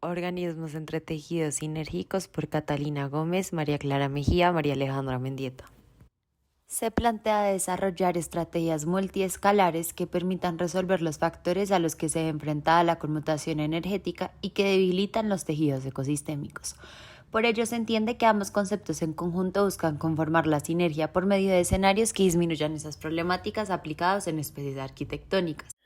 Organismos entretejidos sinérgicos por Catalina Gómez, María Clara Mejía, María Alejandra Mendieta. Se plantea desarrollar estrategias multiescalares que permitan resolver los factores a los que se enfrenta la conmutación energética y que debilitan los tejidos ecosistémicos. Por ello se entiende que ambos conceptos en conjunto buscan conformar la sinergia por medio de escenarios que disminuyan esas problemáticas aplicados en especies arquitectónicas.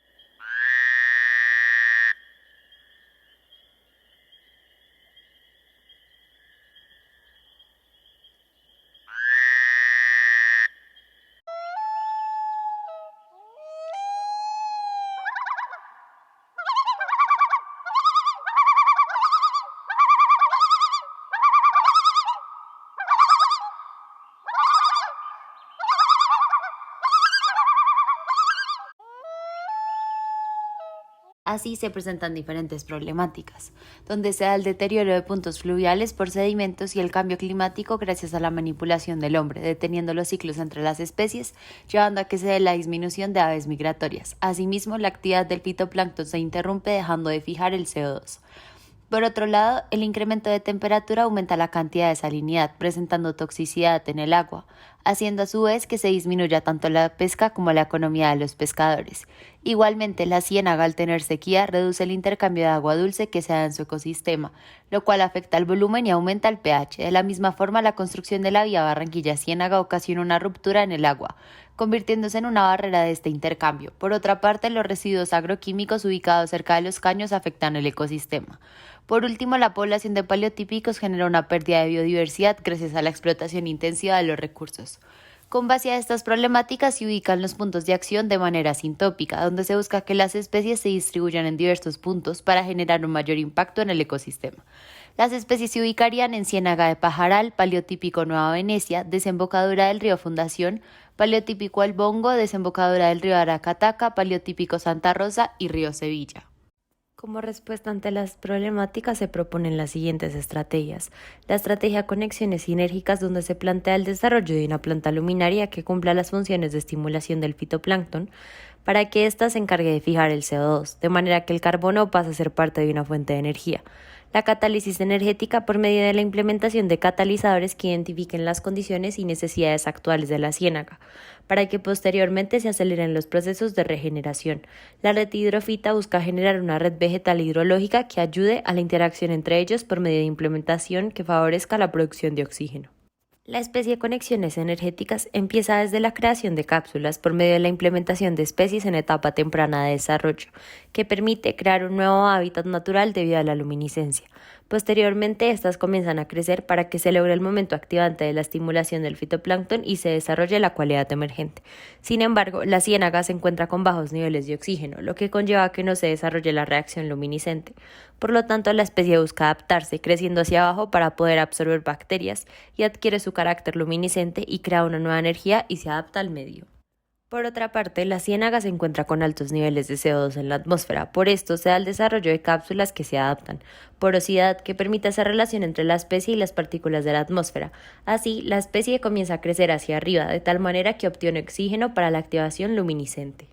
Así se presentan diferentes problemáticas, donde se da el deterioro de puntos fluviales por sedimentos y el cambio climático gracias a la manipulación del hombre, deteniendo los ciclos entre las especies, llevando a que se dé la disminución de aves migratorias. Asimismo, la actividad del fitoplancton se interrumpe dejando de fijar el CO2. Por otro lado, el incremento de temperatura aumenta la cantidad de salinidad, presentando toxicidad en el agua, haciendo a su vez que se disminuya tanto la pesca como la economía de los pescadores. Igualmente, la ciénaga al tener sequía reduce el intercambio de agua dulce que se da en su ecosistema, lo cual afecta el volumen y aumenta el pH. De la misma forma, la construcción de la vía Barranquilla-Ciénaga ocasiona una ruptura en el agua, convirtiéndose en una barrera de este intercambio. Por otra parte, los residuos agroquímicos ubicados cerca de los caños afectan el ecosistema. Por último, la población de paleotípicos genera una pérdida de biodiversidad gracias a la explotación intensiva de los recursos. Con base a estas problemáticas se ubican los puntos de acción de manera sintópica, donde se busca que las especies se distribuyan en diversos puntos para generar un mayor impacto en el ecosistema. Las especies se ubicarían en Ciénaga de Pajaral, Paleotípico Nueva Venecia, desembocadura del río Fundación, Paleotípico Albongo, desembocadura del río Aracataca, Paleotípico Santa Rosa y río Sevilla. Como respuesta ante las problemáticas se proponen las siguientes estrategias. La estrategia Conexiones Sinérgicas, donde se plantea el desarrollo de una planta luminaria que cumpla las funciones de estimulación del fitoplancton para que ésta se encargue de fijar el CO2, de manera que el carbono pase a ser parte de una fuente de energía. La catálisis energética por medio de la implementación de catalizadores que identifiquen las condiciones y necesidades actuales de la ciénaga, para que posteriormente se aceleren los procesos de regeneración. La red hidrofita busca generar una red vegetal hidrológica que ayude a la interacción entre ellos por medio de implementación que favorezca la producción de oxígeno. La especie de conexiones energéticas empieza desde la creación de cápsulas por medio de la implementación de especies en etapa temprana de desarrollo, que permite crear un nuevo hábitat natural debido a la luminiscencia. Posteriormente, estas comienzan a crecer para que se logre el momento activante de la estimulación del fitoplancton y se desarrolle la cualidad emergente. Sin embargo, la ciénaga se encuentra con bajos niveles de oxígeno, lo que conlleva a que no se desarrolle la reacción luminiscente. Por lo tanto, la especie busca adaptarse, creciendo hacia abajo para poder absorber bacterias y adquiere su carácter luminiscente y crea una nueva energía y se adapta al medio. Por otra parte, la ciénaga se encuentra con altos niveles de CO2 en la atmósfera, por esto se da el desarrollo de cápsulas que se adaptan, porosidad que permite esa relación entre la especie y las partículas de la atmósfera. Así, la especie comienza a crecer hacia arriba, de tal manera que obtiene oxígeno para la activación luminiscente.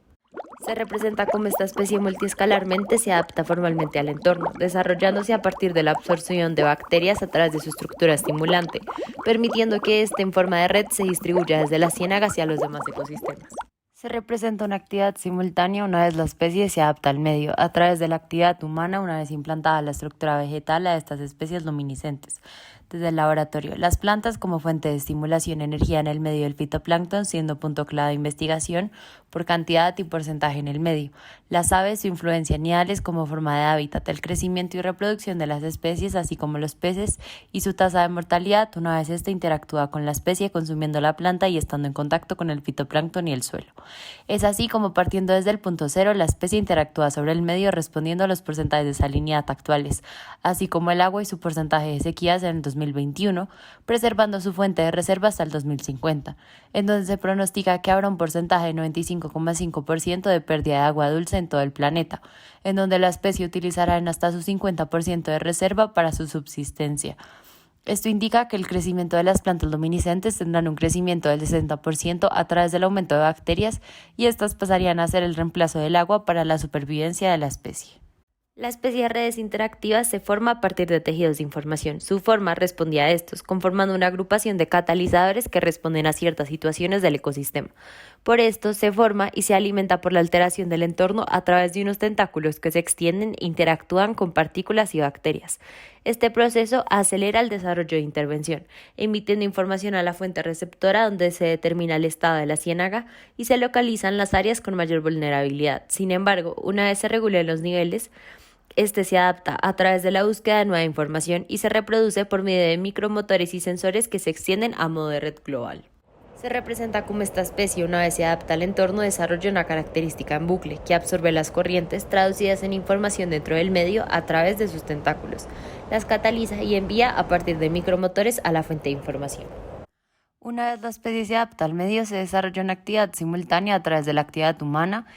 Se representa como esta especie multiescalarmente se adapta formalmente al entorno, desarrollándose a partir de la absorción de bacterias a través de su estructura estimulante, permitiendo que éste en forma de red se distribuya desde la ciénaga hacia los demás ecosistemas. Se representa una actividad simultánea una vez la especie se adapta al medio, a través de la actividad humana una vez implantada la estructura vegetal a estas especies luminiscentes. Desde el laboratorio, las plantas como fuente de estimulación y energía en el medio del fitoplancton siendo punto clave de investigación por cantidad y porcentaje en el medio. Las aves, su influencia en nidales como forma de hábitat, el crecimiento y reproducción de las especies, así como los peces y su tasa de mortalidad una vez ésta interactúa con la especie consumiendo la planta y estando en contacto con el fitoplancton y el suelo. Es así como partiendo desde el punto cero, la especie interactúa sobre el medio respondiendo a los porcentajes de salinidad actuales, así como el agua y su porcentaje de sequías en el 2021, preservando su fuente de reserva hasta el 2050, en donde se pronostica que habrá un porcentaje de 95,5% de pérdida de agua dulce en todo el planeta, en donde la especie utilizará en hasta su 50% de reserva para su subsistencia. Esto indica que el crecimiento de las plantas luminiscentes tendrán un crecimiento del 60% a través del aumento de bacterias y estas pasarían a ser el reemplazo del agua para la supervivencia de la especie. La especie de redes interactivas se forma a partir de tejidos de información. Su forma respondía a estos, conformando una agrupación de catalizadores que responden a ciertas situaciones del ecosistema. Por esto se forma y se alimenta por la alteración del entorno a través de unos tentáculos que se extienden e interactúan con partículas y bacterias. Este proceso acelera el desarrollo de intervención, emitiendo información a la fuente receptora donde se determina el estado de la ciénaga y se localizan las áreas con mayor vulnerabilidad. Sin embargo, una vez se regulen los niveles, este se adapta a través de la búsqueda de nueva información y se reproduce por medio de micromotores y sensores que se extienden a modo de red global. Se representa como esta especie, una vez se adapta al entorno, desarrolla una característica en bucle que absorbe las corrientes traducidas en información dentro del medio a través de sus tentáculos, las cataliza y envía a partir de micromotores a la fuente de información. Una vez la especie se adapta al medio, se desarrolla una actividad simultánea a través de la actividad humana.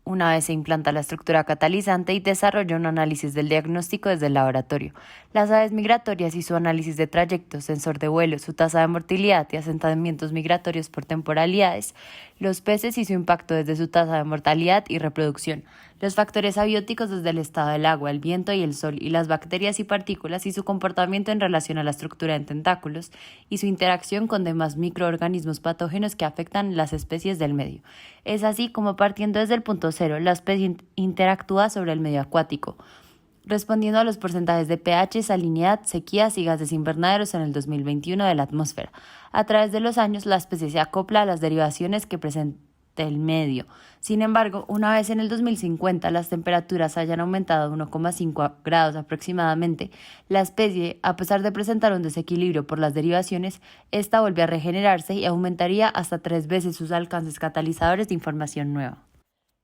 Una vez se implanta la estructura catalizante y desarrolla un análisis del diagnóstico desde el laboratorio. Las aves migratorias y su análisis de trayectos, sensor de vuelo, su tasa de mortalidad y asentamientos migratorios por temporalidades, los peces y su impacto desde su tasa de mortalidad y reproducción, los factores abióticos desde el estado del agua, el viento y el sol, y las bacterias y partículas y su comportamiento en relación a la estructura en tentáculos y su interacción con demás microorganismos patógenos que afectan las especies del medio. Es así como, partiendo desde el punto cero, la especie interactúa sobre el medio acuático, respondiendo a los porcentajes de pH, salinidad, sequías y gases invernaderos en el 2021 de la atmósfera. A través de los años, la especie se acopla a las derivaciones que presenta el medio. Sin embargo, una vez en el 2050 las temperaturas hayan aumentado 1,5 grados aproximadamente, la especie, a pesar de presentar un desequilibrio por las derivaciones, esta vuelve a regenerarse y aumentaría hasta 3 veces sus alcances catalizadores de información nueva.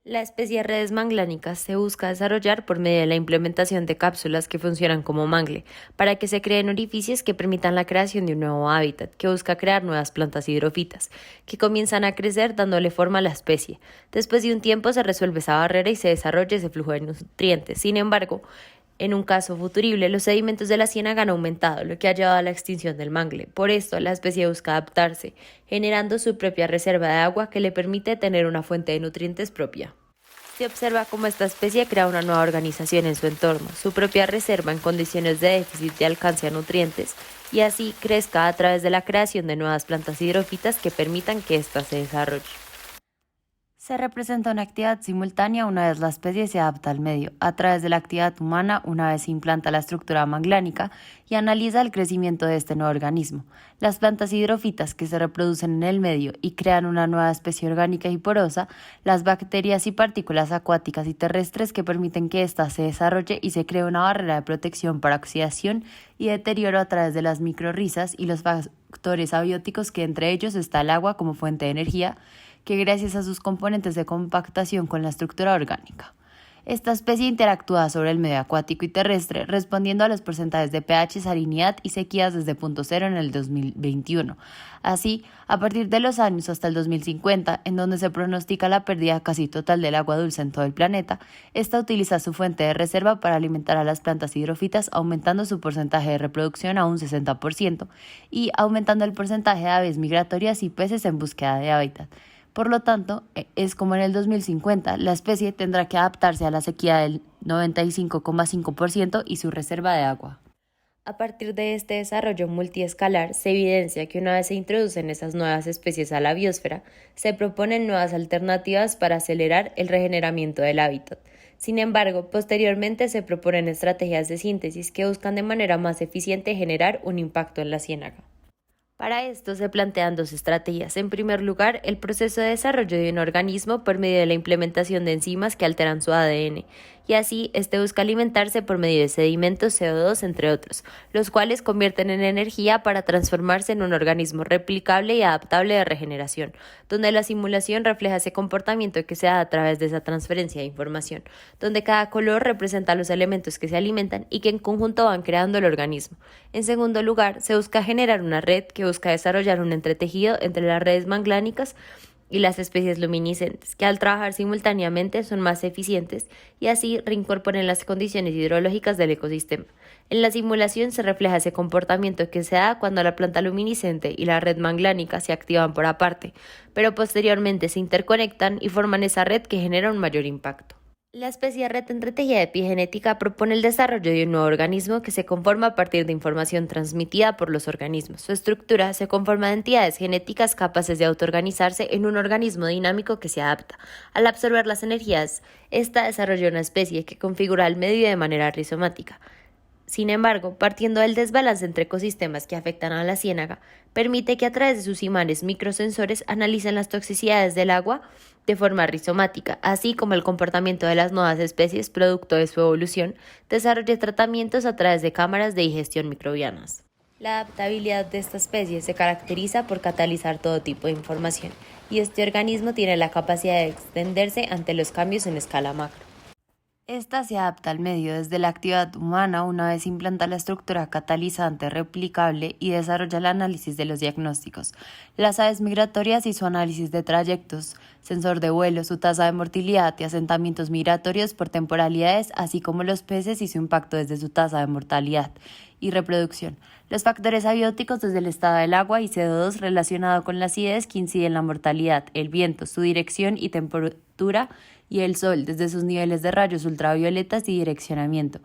La especie de redes manglánicas se busca desarrollar por medio de la implementación de cápsulas que funcionan como mangle, para que se creen orificios que permitan la creación de un nuevo hábitat, que busca crear nuevas plantas hidrofitas, que comienzan a crecer dándole forma a la especie. Después de un tiempo se resuelve esa barrera y se desarrolla ese flujo de nutrientes. Sin embargo, en un caso futurible, los sedimentos de la ciénaga han aumentado, lo que ha llevado a la extinción del mangle. Por esto, la especie busca adaptarse, generando su propia reserva de agua que le permite tener una fuente de nutrientes propia. Se observa cómo esta especie crea una nueva organización en su entorno, su propia reserva en condiciones de déficit de alcance a nutrientes, y así crezca a través de la creación de nuevas plantas hidrofitas que permitan que ésta se desarrolle. Se representa una actividad simultánea una vez la especie se adapta al medio, a través de la actividad humana una vez se implanta la estructura manglánica y analiza el crecimiento de este nuevo organismo. Las plantas hidrofitas que se reproducen en el medio y crean una nueva especie orgánica y porosa, las bacterias y partículas acuáticas y terrestres que permiten que ésta se desarrolle y se cree una barrera de protección para oxidación y deterioro a través de las microrrizas y los factores abióticos, que entre ellos está el agua como fuente de energía, que gracias a sus componentes de compactación con la estructura orgánica. Esta especie interactúa sobre el medio acuático y terrestre, respondiendo a los porcentajes de pH, salinidad y sequías desde punto cero en el 2021. Así, a partir de los años hasta el 2050, en donde se pronostica la pérdida casi total del agua dulce en todo el planeta, esta utiliza su fuente de reserva para alimentar a las plantas hidrofitas, aumentando su porcentaje de reproducción a un 60% y aumentando el porcentaje de aves migratorias y peces en búsqueda de hábitat. Por lo tanto, es como en el 2050, la especie tendrá que adaptarse a la sequía del 95,5% y su reserva de agua. A partir de este desarrollo multiescalar, se evidencia que una vez se introducen esas nuevas especies a la biosfera, se proponen nuevas alternativas para acelerar el regeneramiento del hábitat. Sin embargo, posteriormente se proponen estrategias de síntesis que buscan de manera más eficiente generar un impacto en la ciénaga. Para esto se plantean dos estrategias. En primer lugar, el proceso de desarrollo de un organismo por medio de la implementación de enzimas que alteran su ADN, y así este busca alimentarse por medio de sedimentos, CO2, entre otros, los cuales convierten en energía para transformarse en un organismo replicable y adaptable de regeneración, donde la simulación refleja ese comportamiento que se da a través de esa transferencia de información, donde cada color representa los elementos que se alimentan y que en conjunto van creando el organismo. En segundo lugar, se busca generar una red que busca desarrollar un entretejido entre las redes manglánicas y las especies luminiscentes, que al trabajar simultáneamente son más eficientes y así reincorporan las condiciones hidrológicas del ecosistema. En la simulación se refleja ese comportamiento que se da cuando la planta luminiscente y la red manglánica se activan por aparte, pero posteriormente se interconectan y forman esa red que genera un mayor impacto. La especie Red Entretejida de Epigenética propone el desarrollo de un nuevo organismo que se conforma a partir de información transmitida por los organismos. Su estructura se conforma de entidades genéticas capaces de autoorganizarse en un organismo dinámico que se adapta. Al absorber las energías, esta desarrolla una especie que configura el medio de manera rizomática. Sin embargo, partiendo del desbalance entre ecosistemas que afectan a la ciénaga, permite que a través de sus imanes microsensores analicen las toxicidades del agua de forma rizomática, así como el comportamiento de las nuevas especies producto de su evolución, desarrolle tratamientos a través de cámaras de digestión microbianas. La adaptabilidad de esta especie se caracteriza por catalizar todo tipo de información, y este organismo tiene la capacidad de extenderse ante los cambios en escala macro. Esta se adapta al medio desde la actividad humana una vez implanta la estructura catalizante replicable y desarrolla el análisis de los diagnósticos, las aves migratorias y su análisis de trayectos, sensor de vuelo, su tasa de mortalidad y asentamientos migratorios por temporalidades, así como los peces y su impacto desde su tasa de mortalidad y reproducción. Los factores abióticos desde el estado del agua y CO2 relacionado con la acidez que inciden en la mortalidad, el viento, su dirección y temperatura y el sol desde sus niveles de rayos ultravioletas y direccionamiento,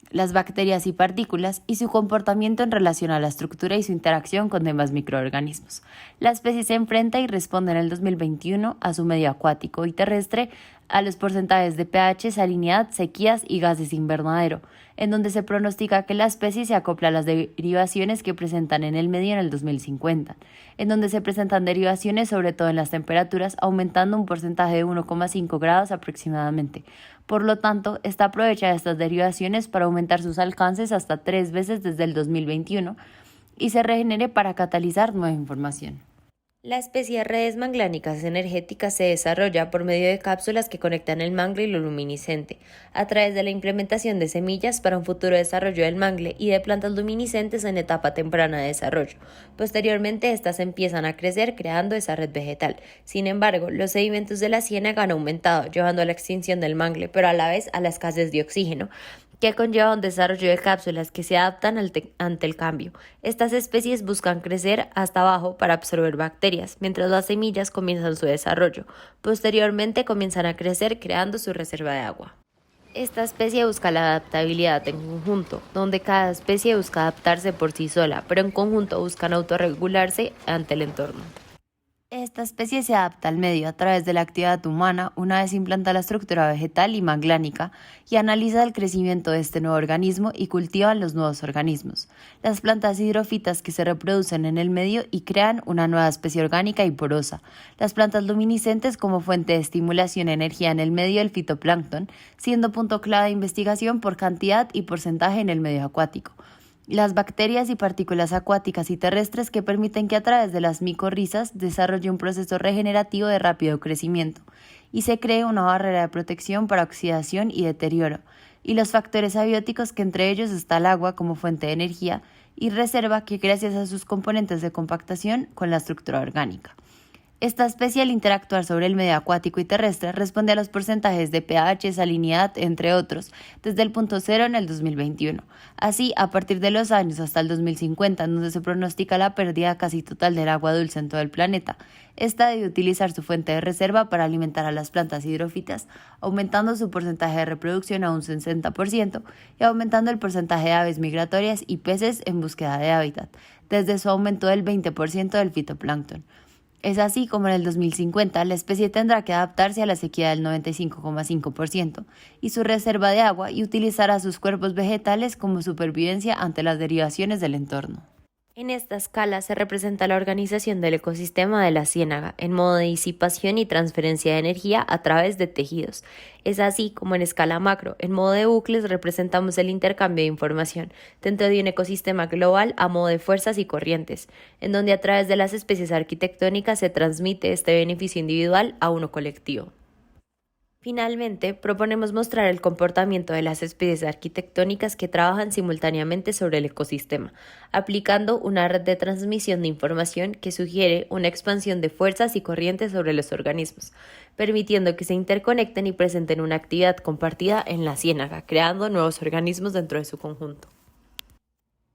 las bacterias y partículas y su comportamiento en relación a la estructura y su interacción con demás microorganismos. La especie se enfrenta y responde en el 2021 a su medio acuático y terrestre, a los porcentajes de pH, salinidad, sequías y gases invernadero, en donde se pronostica que la especie se acopla a las derivaciones que presentan en el medio en el 2050, en donde se presentan derivaciones sobre todo en las temperaturas, aumentando un porcentaje de 1,5 grados aproximadamente. Por lo tanto, esta aprovecha estas derivaciones para aumentar sus alcances hasta 3 veces desde el 2021 y se regenere para catalizar nueva información. La especie de redes manglánicas energéticas se desarrolla por medio de cápsulas que conectan el mangle y lo luminiscente, a través de la implementación de semillas para un futuro desarrollo del mangle y de plantas luminiscentes en etapa temprana de desarrollo. Posteriormente, estas empiezan a crecer creando esa red vegetal. Sin embargo, los sedimentos de la ciénaga han aumentado, llevando a la extinción del mangle, pero a la vez a la escasez de oxígeno, que conlleva un desarrollo de cápsulas que se adaptan ante el cambio. Estas especies buscan crecer hasta abajo para absorber bacterias, mientras las semillas comienzan su desarrollo. Posteriormente comienzan a crecer creando su reserva de agua. Esta especie busca la adaptabilidad en conjunto, donde cada especie busca adaptarse por sí sola, pero en conjunto buscan autorregularse ante el entorno. Esta especie se adapta al medio a través de la actividad humana una vez implanta la estructura vegetal y manglánica y analiza el crecimiento de este nuevo organismo y cultivan los nuevos organismos, las plantas hidrófitas que se reproducen en el medio y crean una nueva especie orgánica y porosa, las plantas luminiscentes como fuente de estimulación de energía en el medio del fitoplancton, siendo punto clave de investigación por cantidad y porcentaje en el medio acuático. Las bacterias y partículas acuáticas y terrestres que permiten que a través de las micorrizas desarrolle un proceso regenerativo de rápido crecimiento y se cree una barrera de protección para oxidación y deterioro, y los factores abióticos que entre ellos está el agua como fuente de energía y reserva que gracias a sus componentes de compactación con la estructura orgánica. Esta especie, al interactuar sobre el medio acuático y terrestre, responde a los porcentajes de pH, salinidad, entre otros, desde el punto cero en el 2021. Así, a partir de los años hasta el 2050, en donde se pronostica la pérdida casi total del agua dulce en todo el planeta, esta debe utilizar su fuente de reserva para alimentar a las plantas hidrófitas, aumentando su porcentaje de reproducción a un 60% y aumentando el porcentaje de aves migratorias y peces en búsqueda de hábitat, desde su aumento del 20% del fitoplancton. Es así como en el 2050 la especie tendrá que adaptarse a la sequía del 95,5% y su reserva de agua y utilizará sus cuerpos vegetales como supervivencia ante las derivaciones del entorno. En esta escala se representa la organización del ecosistema de la ciénaga en modo de disipación y transferencia de energía a través de tejidos. Es así como en escala macro, en modo de bucles, representamos el intercambio de información dentro de un ecosistema global a modo de fuerzas y corrientes, en donde a través de las especies arquitectónicas se transmite este beneficio individual a uno colectivo. Finalmente, proponemos mostrar el comportamiento de las especies arquitectónicas que trabajan simultáneamente sobre el ecosistema, aplicando una red de transmisión de información que sugiere una expansión de fuerzas y corrientes sobre los organismos, permitiendo que se interconecten y presenten una actividad compartida en la ciénaga, creando nuevos organismos dentro de su conjunto.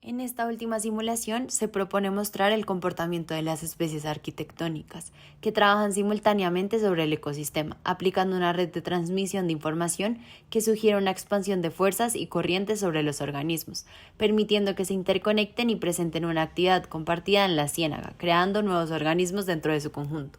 En esta última simulación se propone mostrar el comportamiento de las especies arquitectónicas, que trabajan simultáneamente sobre el ecosistema, aplicando una red de transmisión de información que sugiere una expansión de fuerzas y corrientes sobre los organismos, permitiendo que se interconecten y presenten una actividad compartida en la ciénaga, creando nuevos organismos dentro de su conjunto.